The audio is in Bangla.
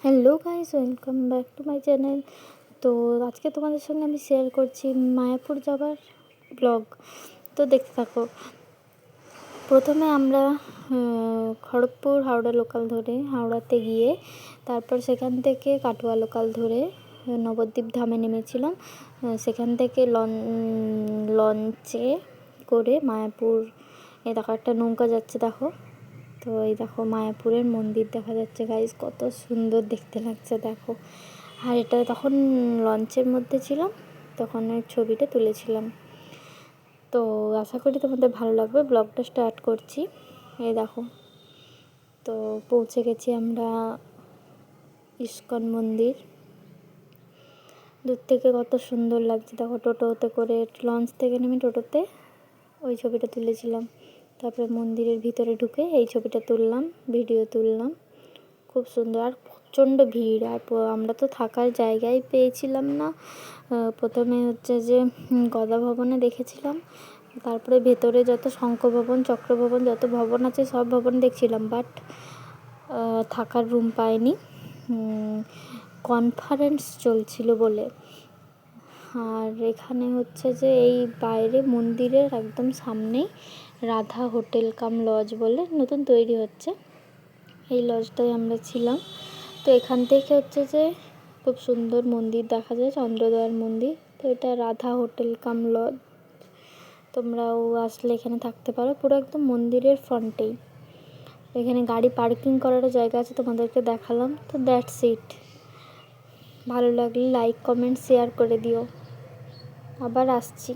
Hello guys, welcome back to my channel. তো আজকে তোমাদের সঙ্গে আমি শেয়ার করছি মায়াপুর যাবার ব্লগ। তো দেখতে থাকো। প্রথমে আমরা খড়গপুর হাওড়া লোকাল ধরে হাওড়াতে গিয়ে তারপর সেখান থেকে কাটোয়া লোকাল ধরে নবদ্বীপ ধামে নেমেছিলাম। সেখান থেকে লঞ্চে করে মায়াপুর, এই দেখো একটা নৌকা যাচ্ছে দেখো। তো এই দেখো মায়াপুরের মন্দির দেখা যাচ্ছে গাইস, কত সুন্দর দেখতে লাগছে দেখো। আর এটা তখন লঞ্চের মধ্যে ছিলাম, তখন ওই ছবিটা তুলেছিলাম। তো আশা করি তোমাদের ভালো লাগবে। ব্লগটা স্টার্ট করছি। এই দেখো, তো পৌঁছে গেছি আমরা ইস্কন মন্দির। দূর থেকে কত সুন্দর লাগছে দেখো। টোটোতে করে লঞ্চ থেকে নেমে টোটোতে ওই ছবিটা তুলেছিলাম। তারপরে মন্দিরের ভিতরে ঢুকে এই ছবিটা তুললাম, ভিডিও তুললাম। খুব সুন্দর। আর প্রচণ্ড ভিড়। আর আমরা তো থাকার জায়গায় পেয়েছিলাম না। প্রথমে হচ্ছে যে গদা ভবনে দেখেছিলাম, তারপরে ভেতরে যত শঙ্খ ভবন, চক্র ভবন, যত ভবন আছে সব ভবন দেখছিলাম, বাট থাকার রুম পাইনি, কনফারেন্স চলছিল বলে। আর এখানে হচ্ছে যে এই বাইরে মন্দিরের একদম সামনেই রাধা হোটেল কাম লজ বলে নতুন তৈরি হচ্ছে, এই লজটায় আমরা ছিলাম। তো এখান থেকে হচ্ছে যে খুব সুন্দর মন্দির দেখা যায়, চন্দ্রদয়ার মন্দির। তো এটা রাধা হোটেল কাম লজ, তোমরাও আসলে এখানে থাকতে পারো। পুরো একদম মন্দিরের ফ্রন্টেই। এখানে গাড়ি পার্কিং করারও জায়গা আছে, তোমাদেরকে দেখালাম। তো দ্যাটস ইট। ভালো লাগলে লাইক, কমেন্ট, শেয়ার করে দিও। আবার আসছি।